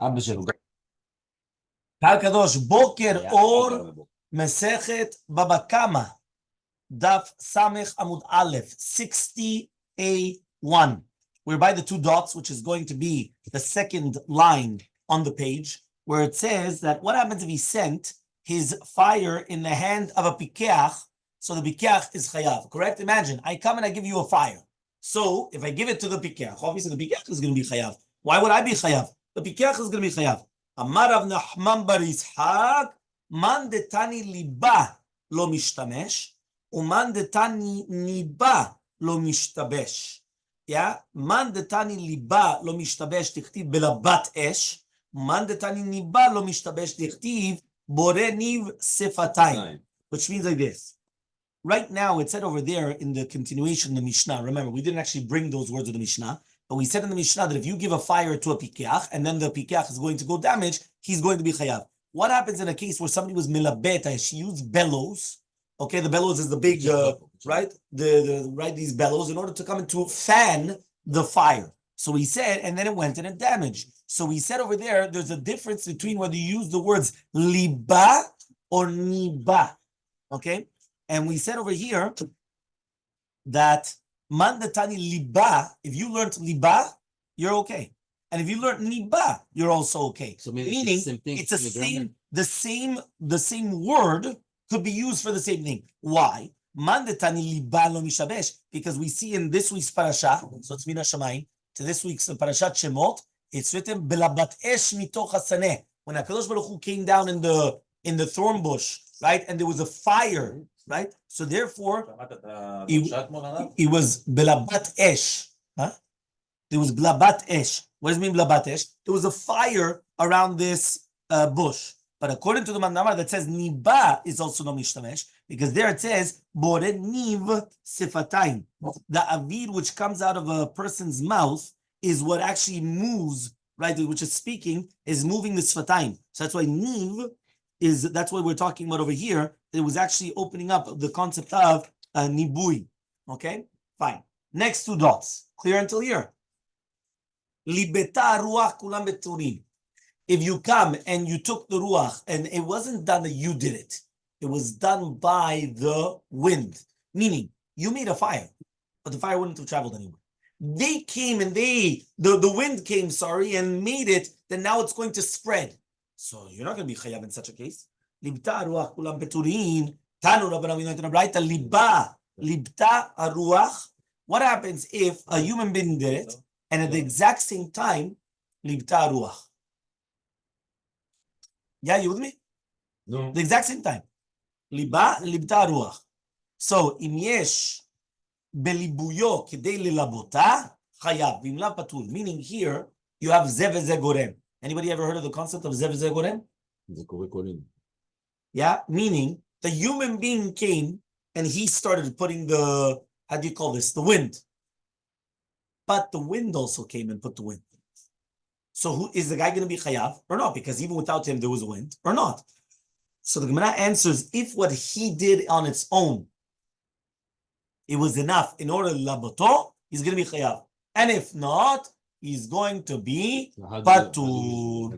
אבא שלו. Kadosh Boker Or Masechet Bava Kamma Daf Samech Amud Aleph 60A1. We're by the two dots, which is going to be the second line on the page, where it says that what happens if he sent his fire in the hand of a pikeach? So the pikeach is chayav, correct? Imagine I come and I give you a fire. So if I give it to the pikeach, obviously the pikeach is going to be chayav. Why would I be chayav? The pikeach is going to be chayav. Amar Rav Nachman bar Yitzchak, man detani liba lo mishtamesh, uman detani niba lo mishtabesh. Yeah, man detani liba lo mishtabesh tichtiv belabat esh, man detani niba lo mishtabesh tichtiv bore niv sefatayim. Which means like this. Right now, it said over there in the continuation of the Mishnah. Remember, we didn't actually bring those words of the Mishnah. But we said in the Mishnah that if you give a fire to a pikeach and then the pikeach is going to go damage, he's going to be chayav. What happens in a case where somebody was milabeta? She used bellows. Okay, the bellows is the big, right? Right, these bellows in order to come and to fan the fire. So we said, and then it went and it damaged. So we said over there, there's a difference between whether you use the words liba or niba. Okay, and we said over here that mandatani liba, if you learned liba, you're okay. And if you learned niba, you're also okay. So meaning it's the same word could be used for the same thing. Why? Mandatani liba lo mishabesh, because we see in this week's parasha, so it's mina shamayim, to this week's parashat Shemot, it's written belabat esh mitoch hasaneh. When HaKadosh Baruch Hu came down in the thorn bush, right, and there was a fire. Right? So therefore, it was belabat esh. Huh? There was belabat esh. What does it mean belabat esh? There was a fire around this bush. But according to the Mandamar that says niba is also no mishtamesh, because there it says bore niv sifatayim. The avid which comes out of a person's mouth is what actually moves, right? Which is speaking, is moving the sifatayim. So that's why niv that's what we're talking about over here. It was actually opening up the concept of nibui. Okay, fine. Next two dots. Clear until here. Libeta ruach kulam beturim. If you come and you took the ruach, and it wasn't done that you did it, it was done by the wind. Meaning, you made a fire, but the fire wouldn't have traveled anywhere. They came and the wind came, and made it, then now it's going to spread. So you're not going to be chayav in such a case. Libta aruach kulam beturin. Tanu Rabbanan we know in the Braita liba libta aruach. What happens if a human being did it and at the exact same time libta aruach? Yeah, you with me? No. The exact same time. Liba libta aruach. So im yesh belibuyo kedei lilabota chayav v'imlav patur. Meaning here you have ze v'ze gorem. Anybody ever heard of the concept of ze v'ze gorem? Yeah, meaning the human being came and he started putting the, how do you call this? The wind. But the wind also came and put the wind. So who is the guy going to be chayav or not? Because even without him, there was a wind or not. So the Gemara answers, if what he did on its own, it was enough in order to laboto, he's going to be chayav. And if not, he's going to be patur.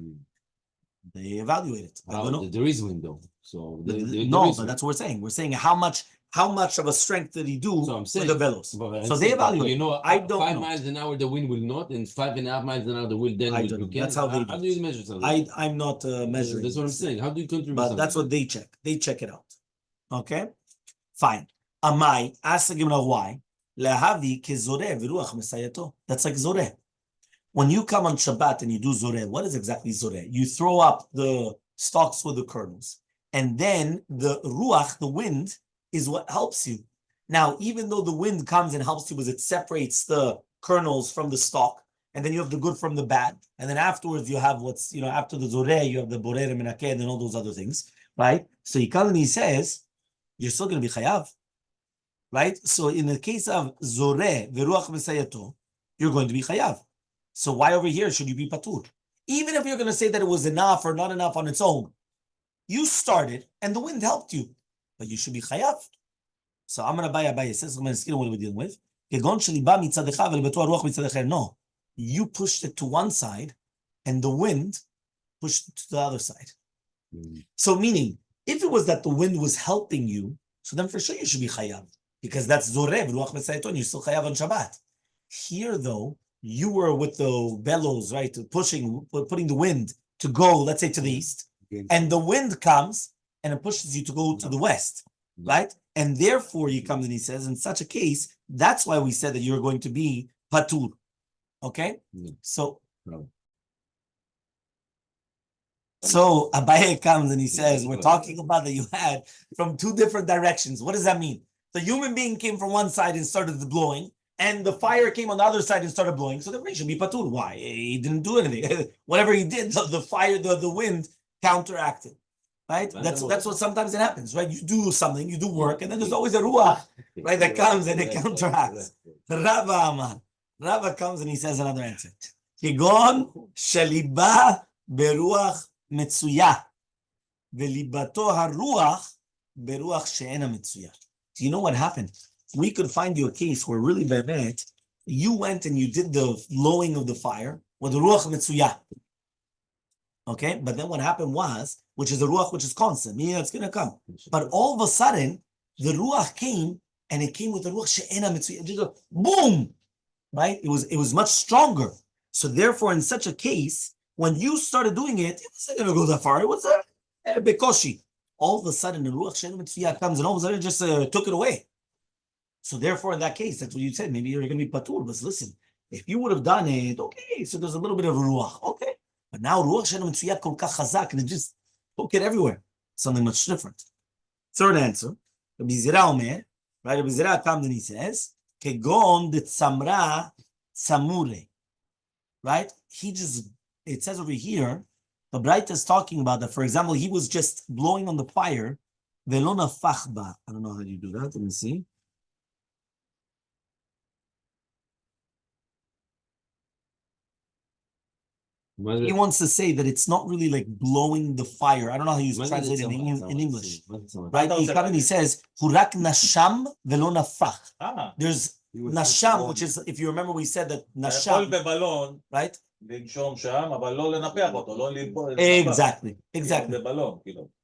They evaluate it. There is window. So no, but that's what we're saying. We're saying how much of a strength did he do with the bellows? So they evaluate. You know, I don't 5 know. miles an hour the wind will not, and 5.5 miles an hour the wind then will. That's how they do. How do you measure something? I'm not measuring. That's what I'm saying. How do you contribute? But that's what they check. They check it out. Okay, fine. Amai ask the Gemara why lehavi kezoreh v'ruach mesayato. That's like zoreh. When you come on Shabbat and you do zoreh, what is exactly zoreh? You throw up the stalks with the kernels. And then the ruach, the wind, is what helps you. Now, even though the wind comes and helps you because it separates the kernels from the stalk, and then you have the good from the bad, and then afterwards you have what's, after the zoreh, you have the borer and menakeh and all those other things, right? So he says, you're still going to be chayav, right? So in the case of zoreh, v'ruach mesayato, you're going to be chayav. So why over here should you be patur? Even if you're going to say that it was enough or not enough on its own, you started and the wind helped you, but you should be chayav. So I'm going to buy Abaye says, what are we dealing with? No, you pushed it to one side and the wind push to the other side. So meaning, if it was that the wind was helping you, so then for sure you should be chayav, because that's zorev, ruach mesayeton, you're still chayav on Shabbat. Here though, you were with the bellows, right, putting the wind to go, let's say to the east, and the wind comes and it pushes you to go to the west, right? And therefore he comes and he says, in such a case, that's why we said that you're going to be patur. Okay? So Abaye comes and he says, we're talking about that you had from two different directions. What does that mean? The human being came from one side and started blowing, and the fire came on the other side and started blowing. So the rain should be patur. Why? He didn't do anything. Whatever he did, the fire, the wind counteracted. Right? That's what sometimes it happens, right? You do something, you do work, and then there's always a ruach, right, that comes and it counteracts. Rava comes and he says another answer. Kigon shaliba beruach metzuya velibato haruach beruach she'ena metzuya. Do you know what happened? We could find you a case where really be'emet, you went and you did the blowing of the fire with the ruach metzuya. Okay, but then what happened was, which is the ruach which is constant, meaning it's going to come. But all of a sudden, the ruach came, and it came with the ruach she'ena metzuya. Just a boom, right? It was much stronger. So therefore, in such a case, when you started doing it, it wasn't going to go that far. It was a bekoshi. All of a sudden, the ruach she'ena metzuya comes, and all of a sudden, it just took it away. So therefore, in that case, that's what you said. Maybe you're going to be patur. But listen, if you would have done it, okay, so there's a little bit of a ruach, okay. But now ruach she'ena metzuya kol kach chazak, and it just took it everywhere. Something much different. Third answer, Rabbi Zera Omer, right? Rabbi Zera comes and he says, kegon de tzamra tzamure, right? It says over here, the Bright is talking about that, for example, he was just blowing on the fire, velona fachba. I don't know how you do that. Let me see. He wants to say that it's not really like blowing the fire. I don't know how you translate it in English. Right? He says, Hurak nasham velo nafach. There's nasham, which is, if you remember, we said that nasham, right? Exactly.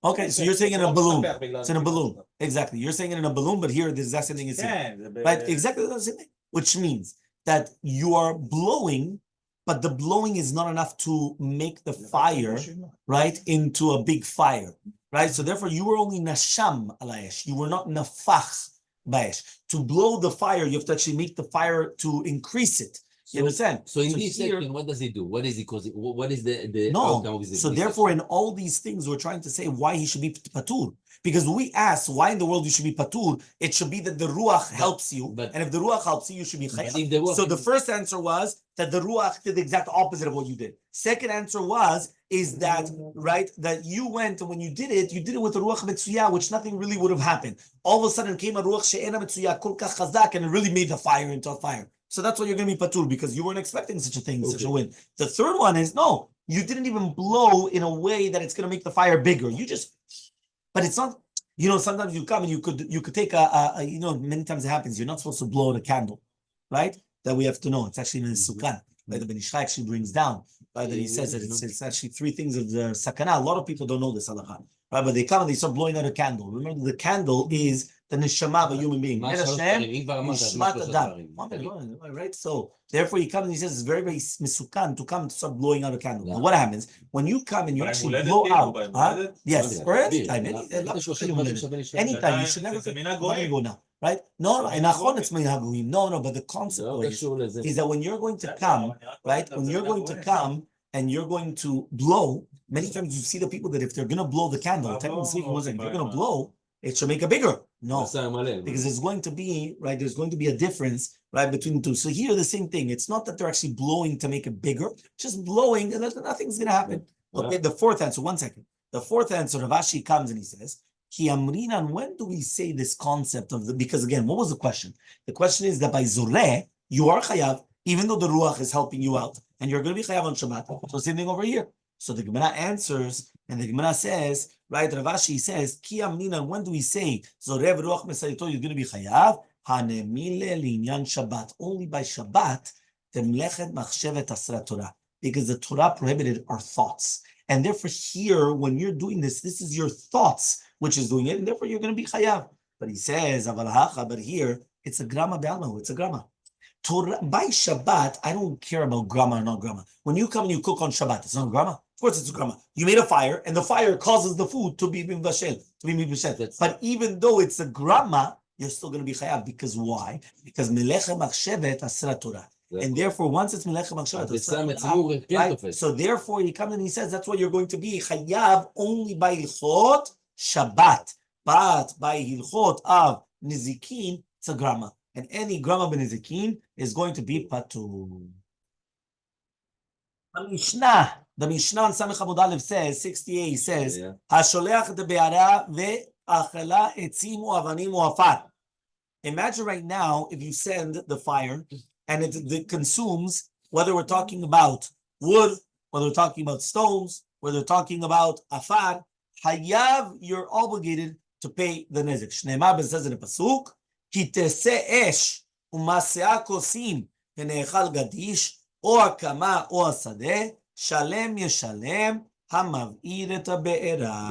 Okay, so you're saying in a balloon. It's in a balloon. Exactly. You're saying it in a balloon, but here the exact same thing is saying. Right? Exactly the same thing. Which means that you are blowing, but the blowing is not enough to make the fire, right, into a big fire, right? So therefore, you were only nasham alayesh. You were not nafach baesh. To blow the fire, you have to actually make the fire to increase it. You understand? So in this section, what does he do? What is he? Because what is the outcome of his so therefore, in all these things, we're trying to say why he should be patur. Because we ask why in the world you should be patur, it should be that the ruach helps you, and if the ruach helps you, you should be chayav. So the first answer was that the ruach did the exact opposite of what you did. Second answer is that, right, that you went and when you did it with the ruach metzuya, which nothing really would have happened. All of a sudden came a ruach she'ena metzuya kol kach chazak, and it really made the fire into a fire. So that's why you're going to be patur, because you weren't expecting such a thing, such a wind. The third one is, no, you didn't even blow in a way that it's going to make the fire bigger. You just, but it's not, sometimes you come and you could take many times it happens, you're not supposed to blow out a candle, right? That we have to know. It's actually in the Sukkah, right? The Ben Ish Chai actually brings down, right? That he says that it's actually three things of the Sakana. A lot of people don't know this halakha, right? But they come and they start blowing out a candle. Remember, the candle is the neshama of a human being. Right? So therefore he comes and he says it's very, very misukan to come to start blowing out a candle. Now what happens when you come and you actually blow out? Yes, or anytime you should never go now. Right? No, but the consequence is that when you're going to come, right? When you're going to come and you're going to blow, many times you see the people that if they're going to blow the candle, technically speaking, if you're going to blow, it should make a bigger. No, because there's going to be, right, there's going to be a difference, right, between the two. So here, the same thing. It's not that they're actually blowing to make it bigger, just blowing, and nothing's going to happen. Okay, the fourth answer, one second. The fourth answer, Rav Ashi comes and he says, Ki amrinan, when do we say this concept of because again, what was the question? The question is that by Zoreh, you are chayav, even though the ruach is helping you out, and you're going to be chayav on Shabbat. So same thing over here. So the Gemara answers, and the Gemara says, right, Rav Ashi says, Ki amrinan, when do we say Zoreh ruach mesayeto, you're going to be chayav? Hanemile linyan Shabbat. Only by Shabbat, temlechet machshevet asra Torah, because the Torah prohibited our thoughts. And therefore here, when you're doing this is your thoughts which is doing it, and therefore you're going to be chayav. But he says, but here, it's a grama be'alma, it's a grama. By Shabbat, I don't care about grama or not grama. When you come and you cook on Shabbat, it's not grama. Of course, it's a grama. You made a fire, and the fire causes the food to be mibashel, But even though it's a grama, you're still going to be chayav. Because why? Because melecha machshevet asra Torah. And therefore, once it's melecha machshevet, right? So therefore, he comes and he says that's what you're going to be chayav only by hilchot Shabbat, but by hilchot of nizikin, it's a grama. And any grama b'nizikin is going to be patur. The Mishnah on Samech Amud Aleph says, 68, says, "Hasholeach debe'ara ve'achala etzim u'avanim u'afar." Imagine right now if you send the fire and it consumes, whether we're talking about wood, whether we're talking about stones, whether we're talking about afar, hayav, you're obligated to pay the nezek. Shneimah says in the pasuk, כי תעשה אש ומעשיה כוסים ונאכל גדיש או הקמה או השדה, שלם ישלם המבעיר את הבעירה.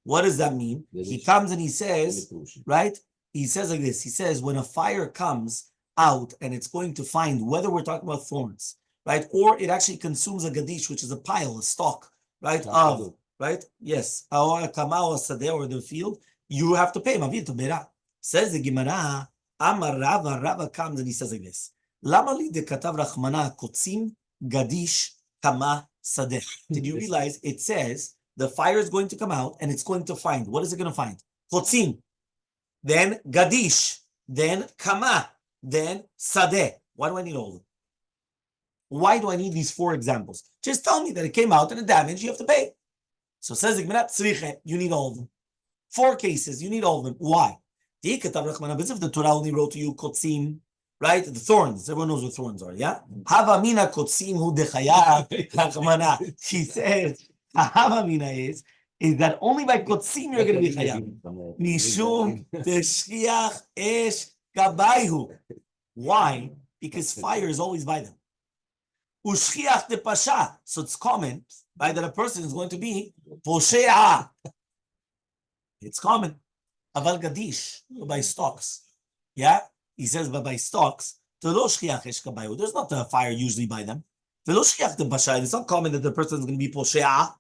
What does that mean? He comes and he says, right? He says like this. He says, when a fire comes out and it's going to find, whether we're talking about thorns, right? Or it actually consumes a gadish, which is a pile, a stalk, right? Of, right? Yes. Or akama or sadeh or the field, you have to pay. Mavir to beira. Says the Gemara, Amar Rava, Rava comes and he says like this. Lama li de katav rachmana kotzim gadish kama sadeh. Did you realize it says the fire is going to come out and it's going to find, what is it going to find? Kotzim, then gadish, then kama, then sadeh. Why do I need all of them? Why do I need these 4 examples? Just tell me that it came out and it damaged, you have to pay. So says the Gemara, you need all of them. 4 cases, you need all of them. Why? If the Torah only wrote to you kotzim, right? The thorns. Everyone knows what thorns are, yeah? Hava mina kotzim hu dechaya rachmana. She says, hava mina is that only by kotzim you're going to be chayav. Mishum teshchiach esh gabayhu. Why? Because fire is always by them. Ushchiach de pasha. So it's common, right, that a person is going to be posheah. It's common. Aval gadish, by stalks. Yeah? He says, but by stalks, there's not a fire usually by them. It's not common that the person is going to be posheah.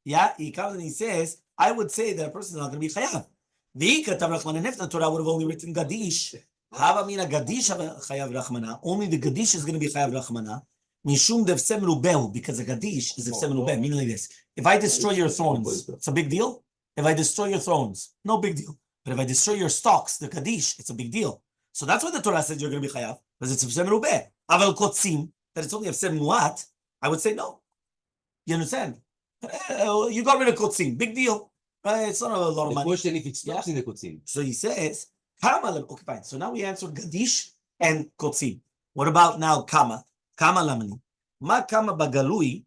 Yeah? He comes and he says, I would say that a person is not going to be chayav. And if the Torah would have only written gadish, only the gadish is going to be chayav rachmana. Mishum devsem rubel, because the gadish is devsem rubel, meaning like this. If I destroy your thorns, it's a big deal. If I destroy your thrones, no big deal. But if I destroy your stalks, the Kaddish, it's a big deal. So that's why the Torah says you're going to be chayav, because it's Efsem Rubeh. Aval Kotzim, that it's only Efsem Muat, I would say no. You understand? You got rid of Kotzim, big deal. Right? It's not a lot of money. The question if it stops in the Kotzim. So he says, Kama, okay, fine. So now we answered Gadish and Kotzim. What about now Kama? Kama lamani. Ma Kama bagalui,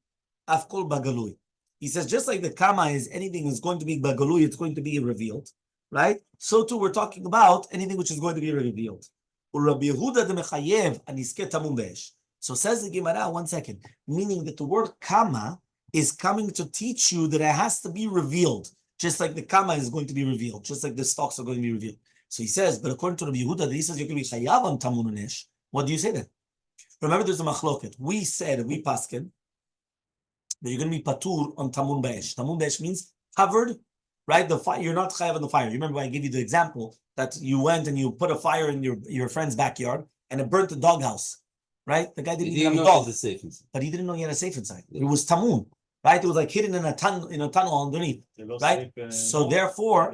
afkol bagalui. He says, just like the kama is anything is going to be bagalui, it's going to be revealed, right? So too, we're talking about anything which is going to be revealed. So says the Gemara, 1 second, meaning that the word kama is coming to teach you that it has to be revealed, just like the kama is going to be revealed, just like the stalks are going to be revealed. So he says, but according to Rabbi Yehuda, that he says you're going to be chayav on tamun unesh. What do you say then? Remember, there's a machloket. We said, we paskin, that you're going to be patur on tamun b'esh. Tamun b'esh means covered, right? The fire, you're not chayav on the fire. You remember I gave you the example that you went and you put a fire in your friend's backyard and it burnt the doghouse, right? The guy didn't even have a dog, but he didn't know he had a safe inside. It was tamun, right? It was like hidden in a tunnel underneath, right? So therefore,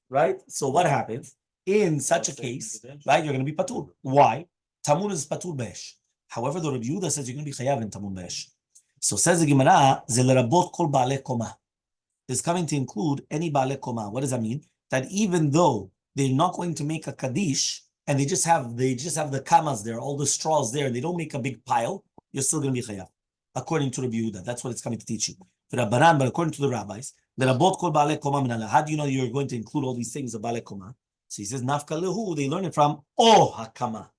right? So what happens in such a case, right? You're going to be patur. Why? Tamun is patur b'esh. However, the Rabbi Yehuda says you're going to be chayav in tamun b'esh. So says the Gemara, "Ze lerabot kol baalei koma." It's coming to include any baalei koma. What does that mean? That even though they're not going to make a kaddish and they just have the kamas there, all the straws there, they don't make a big pile, you're still going to be chayav, according to Rabbi Yehuda. That's what it's coming to teach you. But according to the rabbis, lerabot kol baalei koma minala. How do you know you're going to include all these things of baalei koma? So he says, nafka lehu. They learn it from hakama.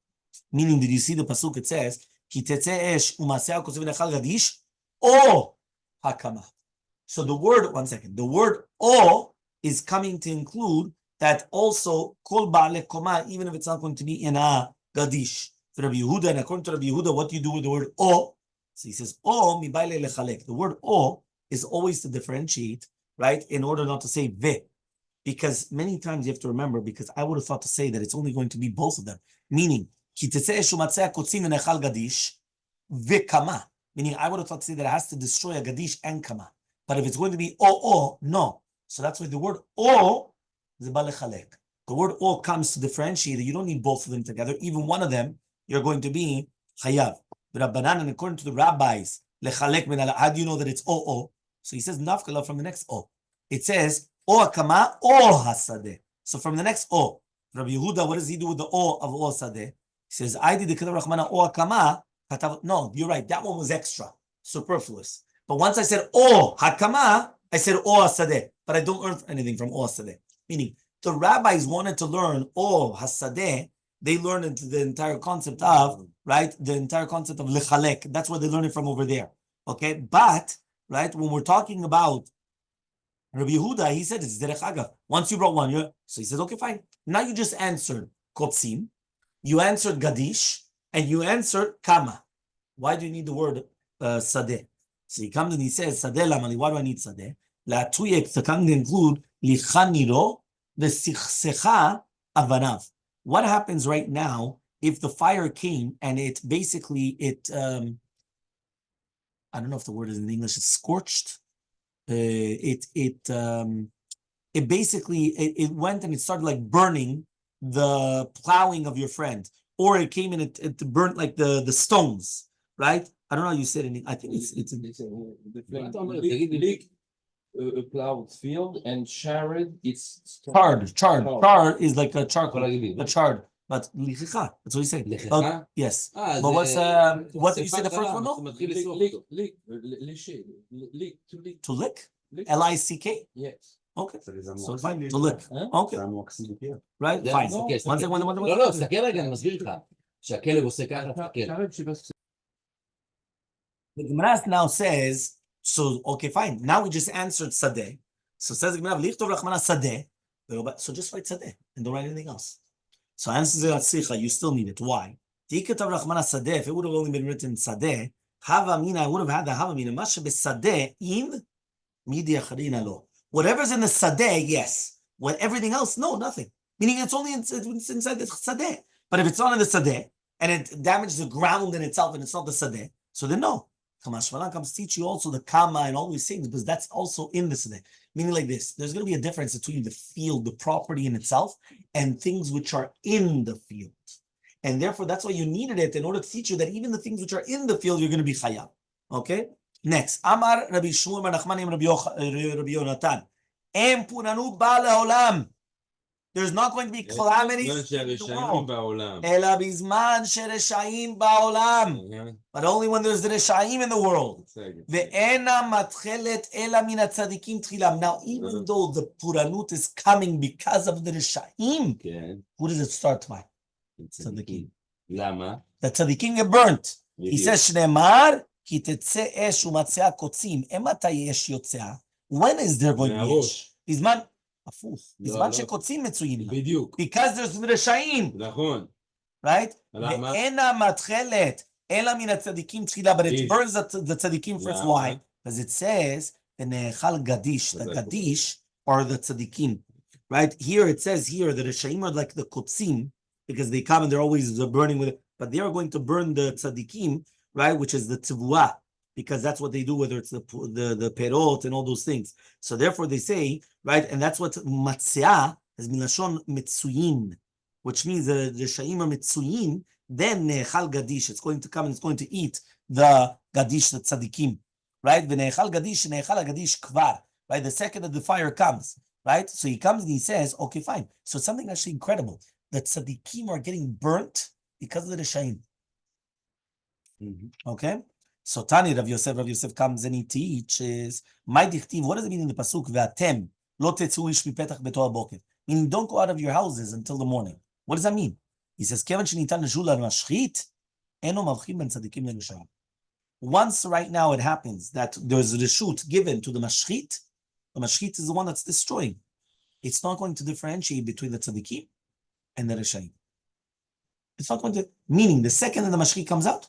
Meaning, did you see the pasuk? It says, "Ki tetzeh esh u'maseh kosov v'nechal gadish." Oh, hakama. So the word, one second, the word o is coming to include that also kol ba'ale koma, even if it's not going to be in a gadish. For Rabbi Yehuda, and according to Rabbi Yehuda, what do you do with the word o? So he says o mi baile lechalek. The word o is always to differentiate, right? In order not to say ve. Because many times you have to remember, because I would have thought to say that it's only going to be both of them. Meaning, ki tetzeh eshu matzeh kotzim v'nechal gadish v'kama. Meaning, I would have thought to say that it has to destroy a gadish and kama. But if it's going to be o, no. So that's why the word o is balechalek. The word o comes to differentiate. You don't need both of them together. Even one of them, you're going to be chayav. Rabbanan, and according to the rabbis, lechalek min ala. How do you know that it's o? So he says nafkala from the next o. It says o akama o hasadeh. So from the next o, Rabbi Yehuda, what does he do with the o of o hasadeh? He says I did the ketav rachmana o akama. No, you're right. That one was extra, superfluous. But once I said o hakama, I said o hasadeh. But I don't learn anything from o hasadeh. Meaning the rabbis wanted to learn o hasadeh. They learned into the entire concept of, right, the entire concept of lechalek. That's where they learn it from over there. Okay, but right, when we're talking about Rabbi Yehuda, he said it's derech agav. Once you brought one, so he says, okay, fine. Now you just answered kotzim, you answered gadish, and you answered kama. Why do you need the word sadeh? So he comes and he says, sadeh lamali. Why do I need sadeh? La tuyek to come to include lichaniro the sichsecha avanav. What happens right now if the fire came and it basically I don't know if the word is in English, it's scorched. It went and it started like burning the plowing of your friend, or it came and it burnt like the stones, right? I don't know how you said it. I think it's a plowed field, and charred, it's charred. Charred is like a charcoal, a charred. But lichicha, that's what you say. Yes. But what did you say the first one? No. To lick. L-I-C-K. Yes. Okay. So fine. To lick. Okay. Right. Fine. One second. לא, תסתכל רגע, אני מסביר לך. שהכלב עושה ככה, תסתכל. The Gemara now says, so, okay, fine. Now we just answered sadeh. So says the Gemara, lichtov rachmana sadeh. So just write sadeh and don't write anything else. So answers the Tzricha, you still need it. Why? Tikatav rachmana sadeh. If it would have only been written sadeh, hava mina, I would have had the hava mina. Masha besadeh in midi acharina lo. Whatever's in the sadeh, yes. What everything else, no, nothing. Meaning it's only inside the sadeh. But if it's not in the sadeh and it damages the ground in itself and it's not the sadeh, so then no. Kamashmalan comes teach you also the kama and all these things, because that's also in the sadeh. Meaning like this, there's going to be a difference between the field, the property in itself, and things which are in the field. And therefore, that's why you needed it in order to teach you that even the things which are in the field, you're going to be chayav. Okay? Next. Amar Rabbi Shmuel ben Nachman Rabbi Yonatan. Em punanu ba leolam. There's not going to be calamities in the world. Ela bizman shereshaim ba'olam. But only when there's the reshaim in the world. Ve'ena matchelet ela min hatzadikim tchilam. Now, even though the puranut is coming because of the reshaim, who does it start by? Tzadikim. Lama? The tzadikim get burnt. He says, Shneimar, ki tetzeh esh u'matzea kotzim. Emata yesh yotzea. When is there going to be yesh? Bizman הפוך, בזמן שקוצים מצויים, בדיוק. because there's רשעים, נכון. right? ואין המתחלת, אלא מן הצדיקים תחילה, but it burns the tzadikim first. Why? Because it says, ונאכל גדיש, the gadish are the tzadikim, right? Here it says here, the רשעים are like the kotzim, because they come and they're always burning with it, but they are going to burn the tzadikim, right? Which is the tzivua, because that's what they do, whether it's the perot and all those things. So therefore they say, right, and that's what matzea is milashon mitzuyin, which means the shaim are mitzuyin, then nechal gadish, it's going to come and it's going to eat the gadish, the tzadikim, right? V'nechal gadish, nechal gadish kvar, right? The second that the fire comes, right? So he comes and he says, okay, fine. So it's something actually incredible. The tzadikim are getting burnt because of the shaim. Okay? So Tani, Rav Yosef comes and he teaches, what does it mean in the pasuk? Ve'atem lo tetzu ish mipetach beto haboker. Meaning, don't go out of your houses until the morning. What does that mean? He says, Kevan shenitan leshul al mashchit, eno mavchim ben tzadikim le'reshayim. Once right now it happens that there's a reshut given to the mashchit is the one that's destroying. It's not going to differentiate between the tzaddikim and the reshaim. It's not going to, meaning the second that the mashchit comes out,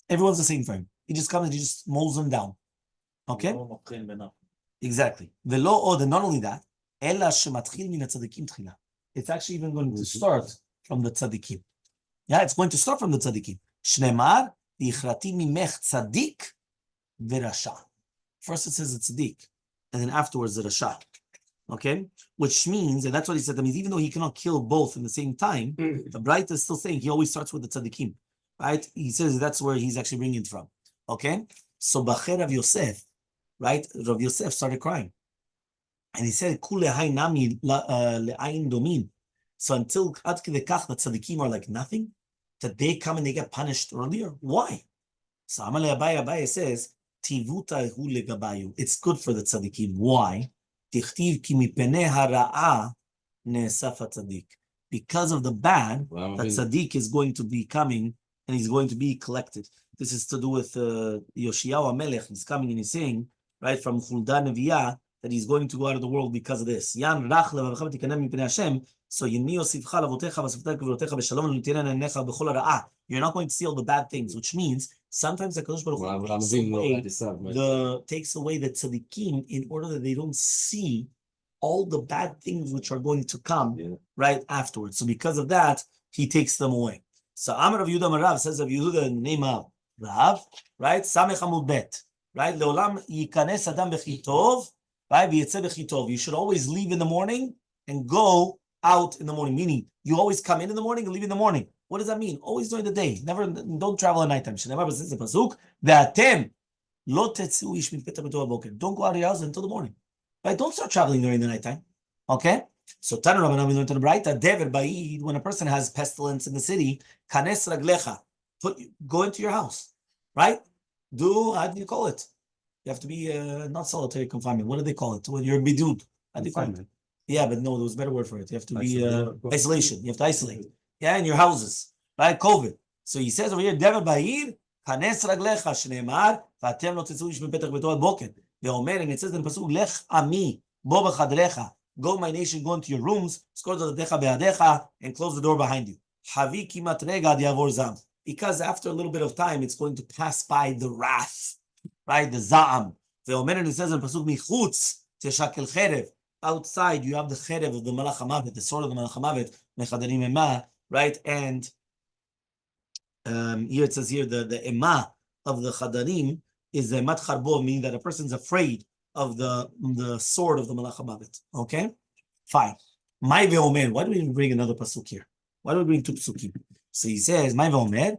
everyone's the same for him. He just comes and he just molds them down. Okay? Exactly. And not only that, it's actually even going to start from the tzaddikim. Yeah, it's going to start from the tzaddikim. Shnemar, v'ichrati mimech tzaddik v'rasha. First it says the tzaddik, and then afterwards the rasha. Okay? Which means, and that's what he said, that means even though he cannot kill both in the same time, the Bright is still saying he always starts with the tzaddikim. Right? He says that's where he's actually bringing it from. Okay? So Bacher Rav Yosef, right? Rav Yosef started crying. And he said, nami le'ayin domin. So until ad kedei kach, the tzaddikim are like nothing, that they come and they get punished earlier. Why? So Elmaleh Abaye says, Tivuta hu legabayu. It's good for the tzaddikim. Why? Tichtiv ki mipeneh hara'a ne'esafa tzaddik. Because of the bad, the tzaddik is going to be coming and he's going to be collected. This is to do with Yoshiyahu HaMelech. He's coming and he's saying, right, from Huldah Neviah, that he's going to go out of the world because of this. Yan rach levavecha v'tikanem mipnei Hashem. So yini yosifcha lavotecha v'asaftecha v'rotecha b'shalom v'nutinan enecha b'chol ha'ra'ah. You're not going to see all the bad things, which means sometimes the Kadosh Baruch Hu takes away the tzaddikim in order that they don't see all the bad things which are going to come right afterwards. So because of that, he takes them away. So Amar Rav Yehuda Marav says Rav Yehuda in the name of Rav, right? Samech Amud Bet, right? Leolam yikanes adam b'chitov. You should always leave in the morning and go out in the morning, meaning you always come in the morning and leave in the morning. What does that mean? Always during the day. Never, don't travel at nighttime. Don't go out of your house until the morning. Right? Don't start traveling during the nighttime. Okay? So Tanu Rabbanan, we learned in the Braita, Dever Ba'id, when a person has pestilence in the city, Kanes Raglecha, go into your house. Right? How do you call it? You have to be not solitary confinement. What do they call it? When you're bidud. How do you call it? Yeah, but no, there was a better word for it. You have to be isolation. You have to isolate. Yeah, in your houses. Right? COVID. So he says over here, Dever Ba'ir, Kanes Raglecha, Shneimar, Vatem lo tetzu ish mipetach beto ad boker. Ve'omer, and it says in the Pasuk, Lech ami, bo b'chadrecha. Go, my nation, go into your rooms, and close the door behind you. Havi kimat rega ad yavor zam. Because after a little bit of time, it's going to pass by the wrath. Right, the za'am. And it says in Pasuk Michutz teshakel cherev. Outside, you have the cherev of the Malach HaMavet, the sword of the Malach HaMavet, mechadarim ema, right? And here it says here the ema of the chadarim is the emat charbo, meaning that a person's afraid of the sword of the Malach HaMavet. Okay, fine. My ve'omer. Why do we bring another pasuk here? Why do we bring two pasukim? So he says, my ve'omer.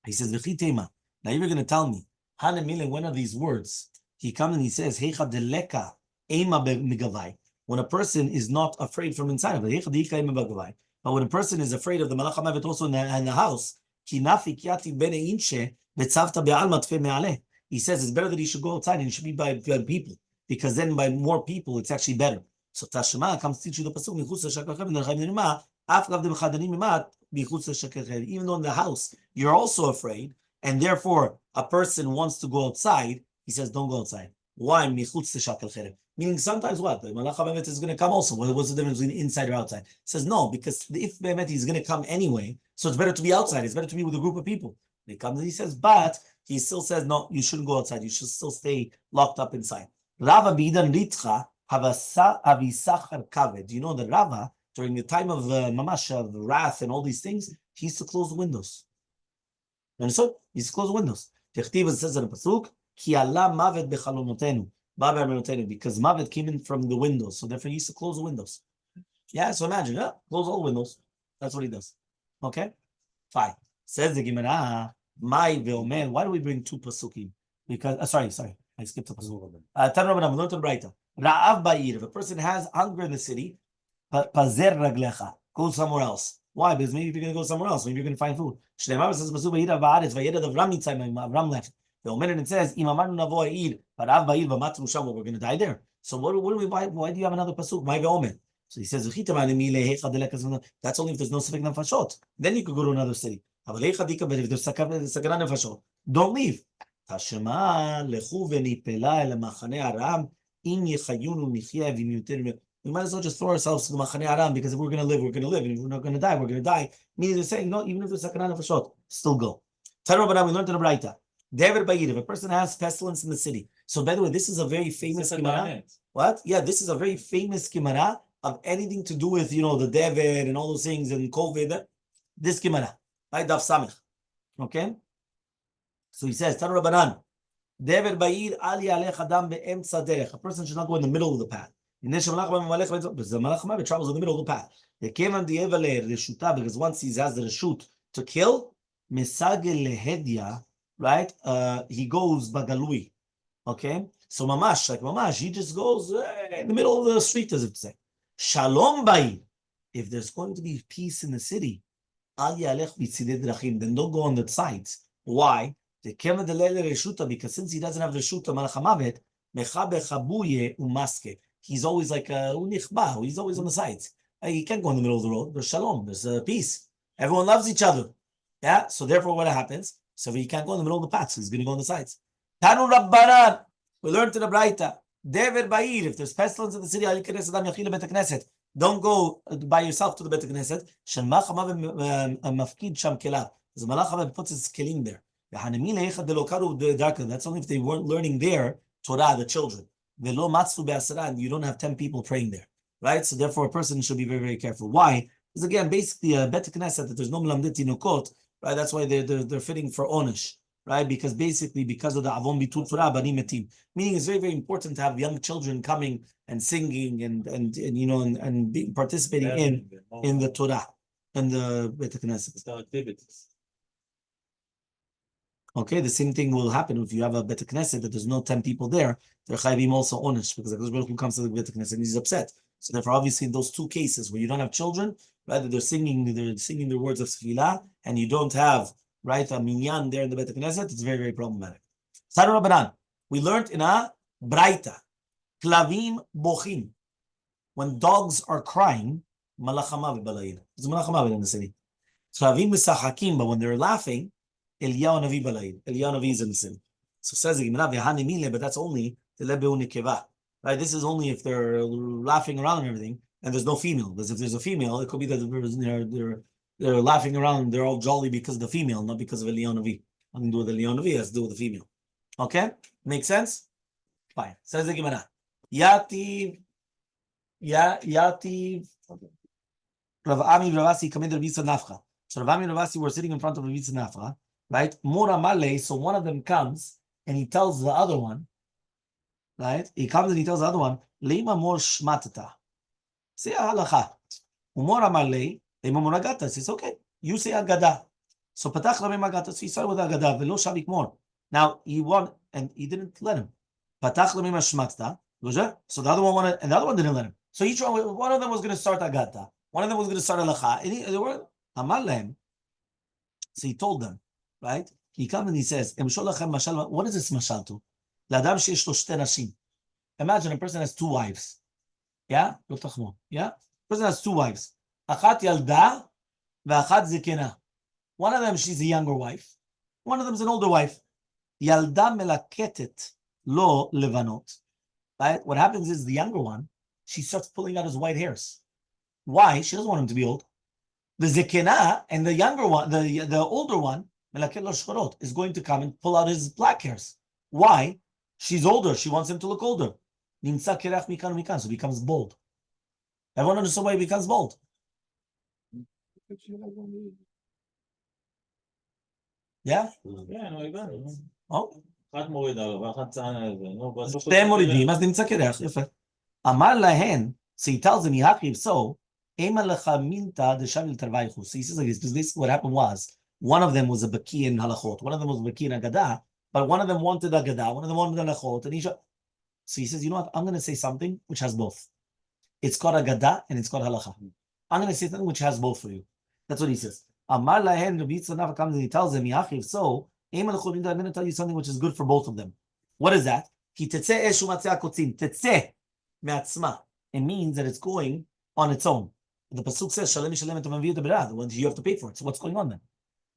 He says v'chitema. Now you're going to tell me, when are these words? He comes and he says, when a person is not afraid from inside of it. But when a person is afraid of the Malach HaMavet also in the house, he says it's better that he should go outside and he should be by people, because then by more people, it's actually better. So Tashma comes to teach you the pasuk, even though in the house, you're also afraid, and therefore a person wants to go outside, he says, don't go outside. Why? Meaning sometimes what? The Malach HaMavet is going to come also. What's the difference between inside or outside? He says, no, because if Be'emet is going to come anyway, so it's better to be outside. It's better to be with a group of people. He comes and he says, but he still says, no, you shouldn't go outside. You should still stay locked up inside. Rava Bidan Ritcha Avisachar Kaved. Do you know that Rava, during the time of Mamash, of wrath and all these things, he used to close the windows. You understand? He used to close the windows. Techtiv says in the Pasuk, Ki Allah Mavet Bechalonotenu. Because Mavet came in from the windows, so therefore he used to close the windows. Yeah, so imagine, close all the windows. That's what he does. Okay? Fine. Says the Gemara, my ve'omer. Why do we bring two pasukim? Because, sorry, I skipped a pasuk. Ra'av ba'ir. If a person has hunger in the city, pazer raglecha. Go somewhere else. Why? Because maybe you're going to go somewhere else. Maybe you're going to find food. Shneimar says, pasuk ba'ir va'aretz va'yed Avram mitzay. Avram left. The Omer, it says, "Im amarnu navo ha'ir, v'rav ba'ir v'matru sham." We're going to die there. So why do you have another pasuk? My ve'omer. So he says, "That's only if there's no sifek nefashot. Then you could go to another city. אבל איך הדיקה, but if there's סכנה נפשות, don't leave. תשמע, לכו וניפלה אל המחנה הרם, אם יחיונו נחיה ואם יותר... We might as well just throw ourselves to the מחנה הרם, because if we're going to live, we're going to live, and if we're not going to die, we're going to die. Meaning they're saying, no, even if there's סכנה נפשות, still go. Tanu Rabbanan, we learned in the Braita. Dever Bayir, if a person has pestilence in the city. So by the way, this is a very famous Gemara. What? Yeah, this is a very famous Gemara of anything to do with, you know, the Dever and all those things and COVID. This Gemara, right? Daf Samech. Okay? So he says, Tanu Rabbanan, Dever Bayir Ali Alech Adam be'emtza derech. A person should not go in the middle of the path. It travels in the middle of the path. Because once he has the reshut to kill, right? He goes bagalui. Okay? So mamash, he just goes in the middle of the street, as if to say. Shalom bayi. If there's going to be peace in the city, then don't go on the sides. Why? Because since he doesn't have the reshuta malachamavet, he's always like he's always on the sides. He can't go in the middle of the road. There's shalom, there's peace. Everyone loves each other. Yeah, so therefore what happens? So he can't go in the middle of the path, so he's going to go on the sides. Tanu Rabbanan, we learned in the Braita, Dever Bayir, if there's pestilence in the city, don't go by yourself to the Bet Knesset. There's Malach puts his kelim there. That's only if they weren't learning there Torah, the children. And you don't have 10 people praying there, right? So therefore, a person should be very, very careful. Why? Because again, basically, a Bet Knesset that there's no Mlamdet Tinukot, right? That's why they're fitting for Onish, right? Because basically, because of the Avon Bitul Torah Bani Metim, meaning it's very, very important to have young children coming and singing and you know and being participating in the Torah and the Bet Knesset. Activities. Okay, the same thing will happen if you have a Bet Knesset that there's no 10 people there. They're chayvim also onish because the Baruch Hu comes to the Bet Knesset and he's upset. So therefore, obviously, in those two cases where you don't have children, rather they're singing their words of tefillah, and you don't have right a minyan there in the Bet Knesset, it's very, very problematic. Sadu Rabbanan, we learned in a braita, klavim bochim, when dogs are crying, malachamav b'layid. There's malachamav in the city. Klavim misachakim, but when they're laughing, Eliyahu Navi Balayid. Eliyahu Navi is in the city. So says the Gemara, but that's only the lebeu nekeva. Right? This is only if they're laughing around and everything, and there's no female. Because if there's a female, it could be that they're laughing around, they're all jolly because of the female, not because of Eliyahu Navi. Nothing to do with Eliyahu Navi, it has to do with the female. Okay? Make sense? Fine. Says the Gemara. Yativ. Rav Ami Ravasi come in the Rabbi Nafcha. So Rav Ami and Ravasi were sitting in front of Rabbi Nafcha. Right? Mora Malay, so one of them comes and he tells the other one, right? He comes and he tells the other one, Leima mor shmatata. Say halacha. Umora Malay, Leima mor agata. Says, okay, you say agada. So patach rabim agata. So he started with agada, velo shavik mor. Now he won, and he didn't let him. Patach rabim shmatata. So the other one wanted, and the other one didn't let him. So each one of them was going to start agata. One of them was going to start halacha. And they were amal lehem. So he told them. Right? He comes and he says, what is this mashal to? Imagine a person has two wives. Yeah? Yeah? A person has two wives. Achat yalda ve'achat zikena. One of them, she's a younger wife. One of them is an older wife. Yalda melaketet lo levanot. Right? What happens is the younger one, she starts pulling out his white hairs. Why? She doesn't want him to be old. The zikena and the younger one, the older one, is going to come and pull out his black hairs. Why? She's older. She wants him to look older. So he becomes bald. Everyone understands why he becomes bald. Yeah? Yeah, no, even. Oh? אחת מורידה לו, ואחת צענה לזה. שתיהם מורידים, אז נמצא קרח, יפה. אמר להן, so he tells him, if so, אימא לך מינתה דשאביל תרוויחו. So he says like this, because this, what happened was, one of them was a baki in halachot, one of them was a baki in agadah, but one of them wanted agadah, one of them wanted halachot, and so he says, you know what, I'm going to say something which has both. It's called agadah and it's called halacha. I'm going to say something which has both for you. That's what he says. Amar lahen, Rabbi Tzanav comes and he tells him, if so, I'm going to tell you something which is good for both of them. What is that? It means that it's going on its own. The pasuk says, "Shalem shalem et when you have to pay for it. So what's going on then?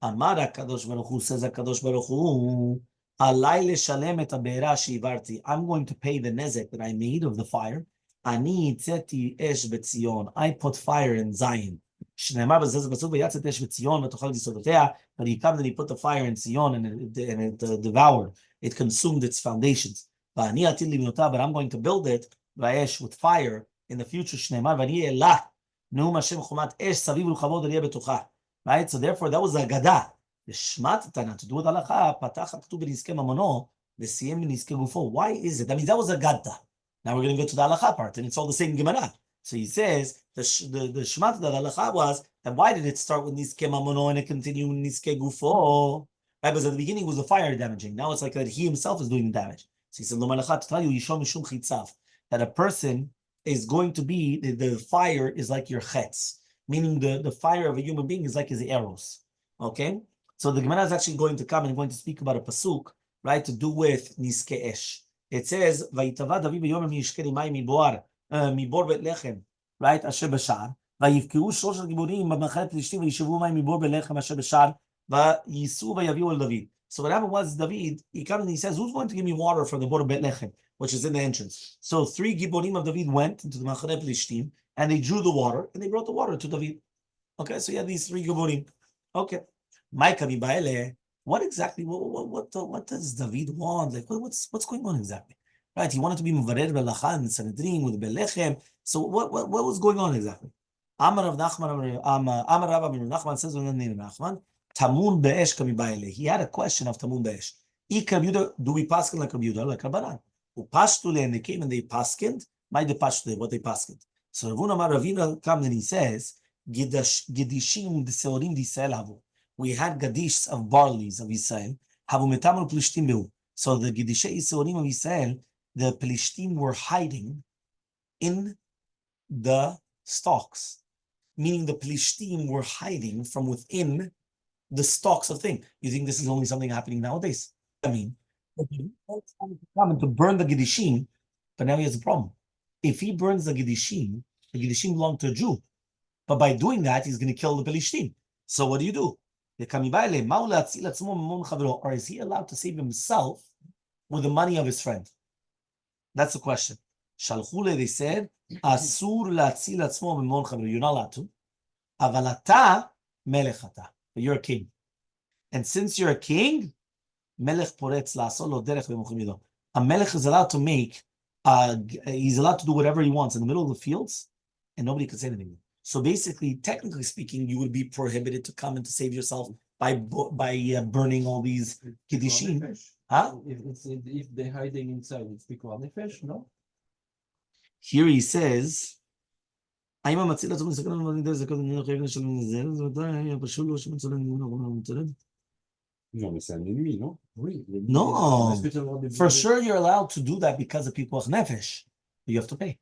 Amar HaKadosh Baruch Hu, says HaKadosh Baruch Hu, Alai leshalem et habe'era she'ivarti. I'm going to pay the nezek that I made of the fire. Ani itzeti esh betzion. I put fire in Zion. Shneimar b'zeh b'suk v'yatzet esh betzion v'tochal yisodotea. But he comes and he put the fire in Zion and it devoured. It consumed its foundations. But I'm going to build it v'esh with fire in the future. Shneimar v'ani elah neum Hashem chumat esh saviv u'chavod aliyeh betocha. Right? So therefore, that was a gada. The shmat tana to do with halacha patach k'tuv b'nizkei mamono v'siyem b'nizkei gufo. Why is it? That means that was a gada. Now we're going to go to the halacha part, and it's all the same Gemara. So he says the shmat that halacha was, and why did it start with nizkei mamono and it continue with nizkei gufo? Right? Because at the beginning it was the fire damaging. Now it's like that he himself is doing the damage. So he said lo malacha to tell you yishom mishum chitzav, that a person is going to be the fire is like your chetz. Meaning the fire of a human being is like his arrows. Okay? So the Gemara is actually going to come and going to speak about a pasuk, right, to do with Nizke Esh. It says, Vayitava David b'yom miyishkeri mayim mibor bet lechem, right, asher b'shar, vayivkeu shlosh giborim b'machet lishtim v'yishavu mayim mibor bet lechem asher b'shar, vayisu vayaviu el David. So what happened was David, he comes and he says, who's going to give me water from the border Bet Lechem, which is in the entrance? So 3 giborim of David went into the Machet Lishtim, and they drew the water, and they brought the water to David. Okay, so you had these 3 giborim. Okay. What exactly, what does David want? Like, what's going on exactly? Right, he wanted to be Muvarer Belacha and Sanhedrin with Belechem. So what was going on exactly? Amar Rav Nachman, Amar Rav Nachman says in the name of Nachman, Tamun Be'esh Kamibaile. He had a question of Tamun Be'esh. Do we paskin like Rabbi Yehuda, like Rabbanan? Upashtule, and they came and they paskined. What they paskined. So Ravuna Amar Ravina comes and he says, Gedishim Seorim D'Israel Havu. We had Gadish of barleys of Israel. Havu Metamul Plishtim Behu. So the Gedishei Seorim of Israel, the Plishtim were hiding in the stalks. Meaning the Plishtim were hiding from within the stalks of things. You think this is only something happening nowadays? I mean, coming to burn the Gedishim, but now he has a problem. If he burns the Gedishim belong to a Jew. But by doing that, he's going to kill the Pelishtim. So what do you do? Or is he allowed to save himself with the money of his friend? That's the question. Shalchule, they said, Asur la'atzil atzmo mimon chavro. You're not allowed to. Avalata melech ata. But you're a king. And since you're a king, melech poretz la'asol lo derech v'mochim yido. A melech is allowed to make, he's allowed to do whatever he wants in the middle of the fields, and nobody can say anything. So basically, technically speaking, you would be prohibited to come and to save yourself by burning all these kiddushin. Huh? If they're hiding inside, it's because of fish, no? Here he says, no. No, for sure you're allowed to do that because of people of nefesh. You have to pay.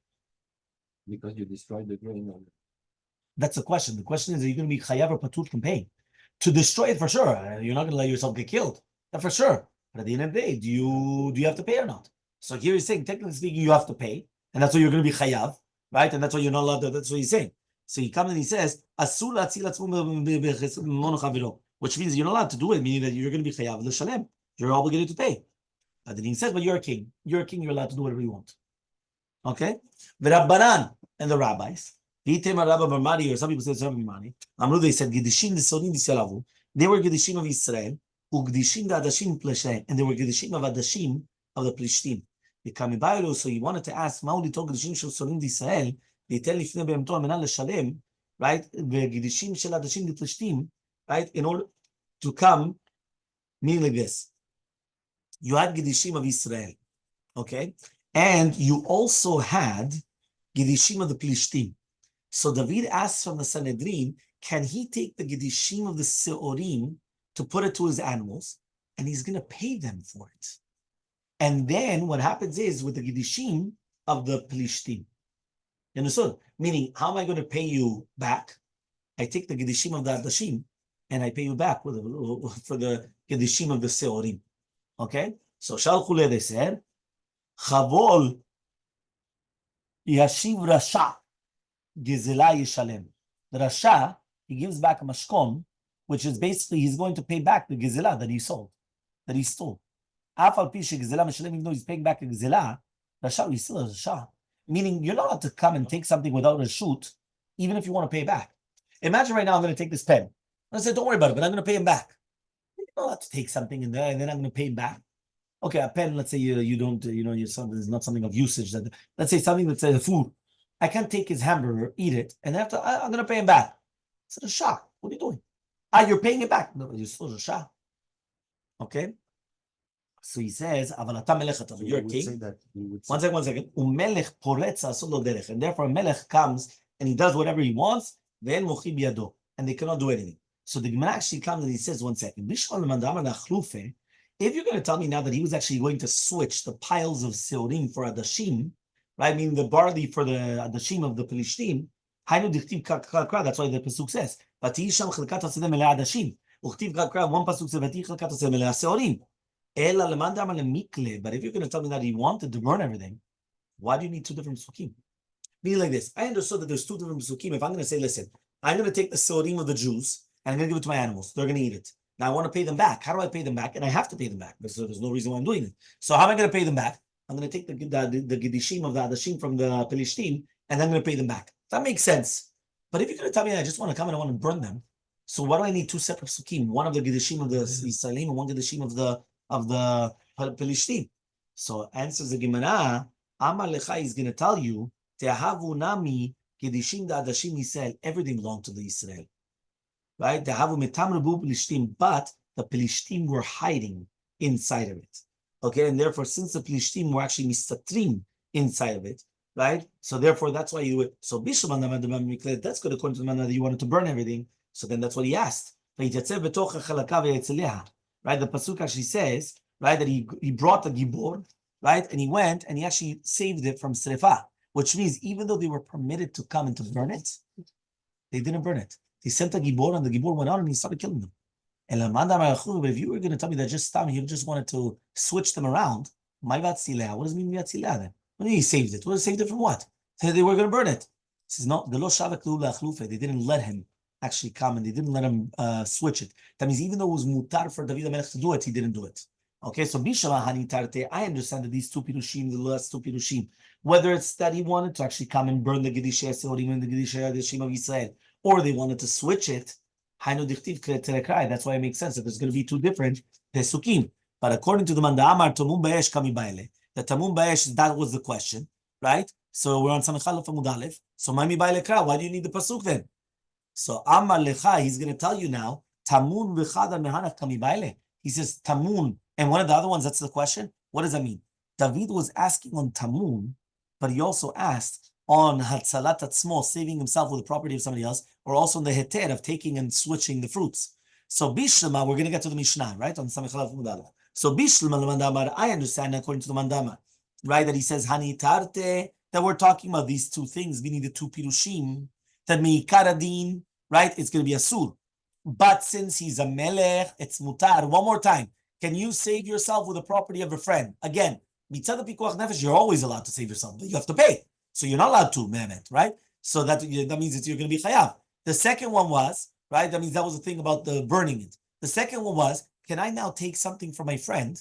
Because you destroyed the grain. That's the question. The question is, are you going to be chayav or patur from paying? To destroy it, for sure. You're not going to let yourself get killed. That's for sure. But at the end of the day, do you have to pay or not? So here he's saying, technically speaking, you have to pay. And that's why you're going to be chayav, right? And that's why you're not allowed to, that's what he's saying. So he comes and he says, which means you're not allowed to do it, meaning that you're going to be chayav l'shalem. You're obligated to pay. But then he says, but you're a king. You're a king, you're allowed to do whatever you want. Okay? The Rabbanan and the rabbis, or some people said Amru, they said Gedishim Sorim Disalavu. They were Gedishim of Israel, Ugdishim the Adashim Pleshim, and they were Gedishim of Adashim of the Plishtim. So he wanted to ask, Mauli Tog Gedishim Shel Sorim Disrael, they tell Lifnei Be'emto Amenan L'Shalem, right? The Gedishim Shel Adashim the Plishtim, right? In order to come, meaning like this. You had Gedishim of Israel, okay? And you also had Gedishim of the Plishtim. So David asks from the Sanhedrin, can he take the Gedishim of the Seorim to put it to his animals? And he's going to pay them for it. And then what happens is with the Gedishim of the Plishtim. You understood? Meaning, how am I going to pay you back? I take the Gedishim of the Adashim and I pay you back for the Gedishim of the Seorim. Okay? So Shalchule, they said, Chavol Yashiv Rasha Gizela Yishalem. The Rasha, he gives back a mashkon, which is basically he's going to pay back the gezelah that he sold, that he stole. Even though he's paying back the gezelah, Rasha, he's still a Rasha. Meaning you're not allowed to come and take something without a shoot, even if you want to pay back. Imagine right now I'm going to take this pen. I said, don't worry about it, but I'm going to pay him back. You're not allowed to take something in there and then I'm going to pay him back. Okay, a pen, let's say you don't, you're something, it's not something of usage. That let's say something that's food. I can't take his hamburger, eat it, and after I'm going to pay him back. It's a shock. What are you doing? You're paying it back. No, you're still a shock. Okay? So he says, you're a king. One second. And therefore, a melech comes and he does whatever he wants, then and they cannot do anything. So the Gemara actually comes and he says, 1 second. If you're going to tell me now that he was actually going to switch the piles of seorim for adashim, right? I mean the barley for the adashim of the Pelishtim, that's why the pasuk says, one pasuk says, but if you're going to tell me that he wanted to burn everything, why do you need two different psukim? Meaning like this, I understood that there's two different psukim. If I'm going to say, listen, I'm going to take the seorim of the Jews and I'm going to give it to my animals. They're going to eat it. Now I want to pay them back. How do I pay them back? And I have to pay them back because there's no reason why I'm doing it. So how am I going to pay them back? I'm going to take the Gidishim of the Adashim from the Pelishtim and I'm going to pay them back. That makes sense. But if you're going to tell me I just want to come and I want to burn them, so why do I need two separate psukim? One of the Gidishim of the Yisraelim and one Gidishim of the Pelishtim. So answers the Gemara, Amar Lecha is going to tell you, Tehavu Nami Gidishim the Adashim Yisrael, everything belonged to the Israel. Right? Tehavu Metam Rebu Pelishtim, but the Pelishtim were hiding inside of it. Okay, and therefore, since the Pelishtim were actually mistatrim inside of it, right? So therefore, that's why you do it. So that's good according to the man that you wanted to burn everything. So then that's what he asked. Right? The pasuk actually says, right, that he brought the gibor, right, and he went and he actually saved it from srefa, which means even though they were permitted to come and to burn it, they didn't burn it. They sent the gibor and the gibor went out and he started killing them. But if you were going to tell me that he just wanted to switch them around, what does it mean then? When he saved it, saved it from what? They were going to burn it. He says no, they didn't let him actually come and they didn't let him switch it. That means even though it was mutar for David HaMelech to do it, he didn't do it. Okay, so Bishama Hanitarte, I understand that these two pirushim, the last two pirushim, whether it's that he wanted to actually come and burn the Gedishei Seorim and the Gedishei Adashim of Israel, or they wanted to switch it, that's why it makes sense that there's going to be two different pesukim. But according to the man, the Amar Tamum Ba'esh Kami Baile, the Tamum Ba'esh, that was the question, right? So we're on Samichalef Amud Aleph. So Mami Baile Kra, why do you need the pasuk then? So Amar Lecha, he's going to tell you now, Tamun V'chada Mehanach Kami Baile. He says Tamun, and one of the other ones, that's the question. What does that mean? David was asking on Tamun, but he also asked on Hatzalat Atzmo, saving himself with the property of somebody else, or also on the Heter of taking and switching the fruits. So Bishlema, we're going to get to the Mishnah, right? On Samichalaf Mudala. So Bishlema Mandamar, I understand according to the Mandamar, right? That he says Hani Tarte, that we're talking about these two things, meaning the two Pirushim, that Meikaradin, right? It's going to be Asur. But since he's a Melech, it's Mutar. One more time. Can you save yourself with the property of a friend? Again, Mitzad Pikuach Nefesh, you're always allowed to save yourself, but you have to pay. So you're not allowed to, Mehmet, right? So that means that you're going to be chayav. The second one was, right? That means that was the thing about the burning it. The second one was, can I now take something from my friend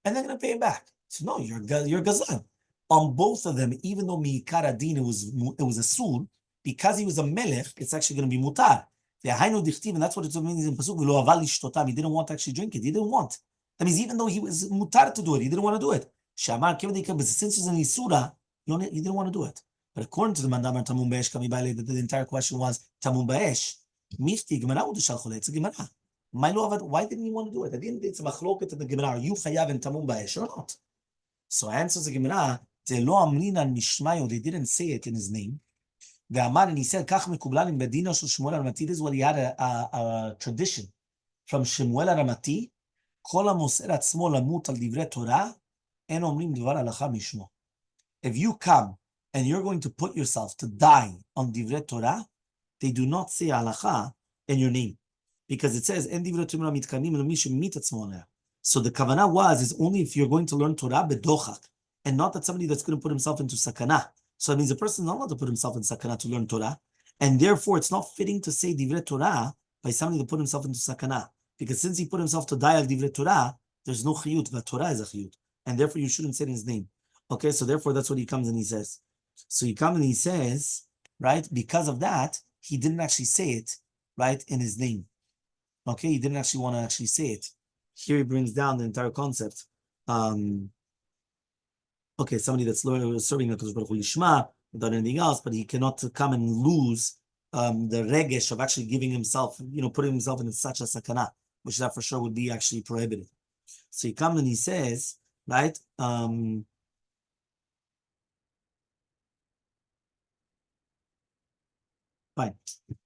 and I'm going to pay him back? So no, you're gazan. On both of them, even though Mi'ikar Adin, it was a sur, because he was a melech, it's actually going to be mutar. And that's what it means in pasuk. He didn't want to actually drink it. He didn't want. That means even though he was mutar to do it, he didn't want to do it. Shamar, since it was an isura, he didn't want to do it. But according to the Mandamar Tamun Ba'esh Kami Baile, the entire question was Tamun Ba'esh. Mifti Gemara Udishal Chole. It's a Gemara. My Lord, why didn't he want to do it? I didn't. It's a machloket in the Gemara. Are you chayav in Tamun Ba'esh or not? So answers the Gemara. They didn't say it in his name. The Amar, and he said, Kach mekublan in Medina shel Shmuel Ramati. This is what he had a tradition from Shmuel Ramati. Kol hamoser atzmo lamut al divrei Torah en omrim dvar halacha mishmo. If you come and you're going to put yourself to die on divrei Torah, they do not say halacha in your name, because it says en divrei Torah mitkanim lo mi shemit atzmo aleh. So the kavanah is only if you're going to learn Torah bedochak, and not that somebody that's going to put himself into sakana. So it means a person is not allowed to put himself in sakana to learn Torah, and therefore it's not fitting to say divrei Torah by somebody that put himself into sakana. Because since he put himself to die al divrei Torah, there's no chiyut, but Torah is a chiyut. And therefore you shouldn't say his name. Okay, so therefore that's what he comes and he says. So he comes and he says, right, because of that, he didn't actually say it, right, in his name. Okay, he didn't actually want to actually say it. Here he brings down the entire concept. Okay, somebody that's serving the Kodesh Baruch Hu Lishma without anything else, but he cannot come and lose the regesh of actually giving himself, putting himself in such a sakana, which that for sure would be actually prohibited. So he comes and he says, right? Fine.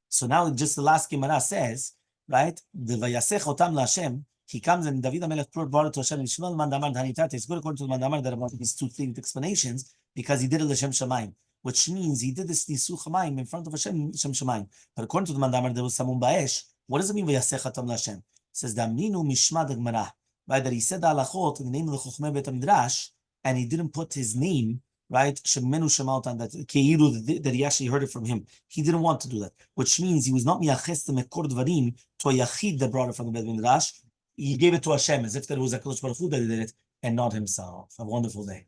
So now just the last Gemara says, right? The Vayasech otam laHashem. He comes and David HaMelech brought it to Hashem. It's good according to the Mandamar that about these two things explanations because he did it l'Shem Shamayim, which means he did this Nisu Chamayim in front of Hashem Shem Shamayim. But according to the Mandamar, there was Samun Ba'esh. What does it mean Vayasech otam laHashem? It says Damninu Mishma Gemara, right? That he said the halachot in the name of the Chochmei Bet Midrash, and he didn't put his name, right? Shemenu Shemautan, that Keiru, that he actually heard it from him. He didn't want to do that, which means he was not miyaches the Mekor Dvarim to a Yachid that brought it from the Bet Midrash. He gave it to Hashem as if there was a Kodesh Baruch Hu that did it and not himself. A wonderful day.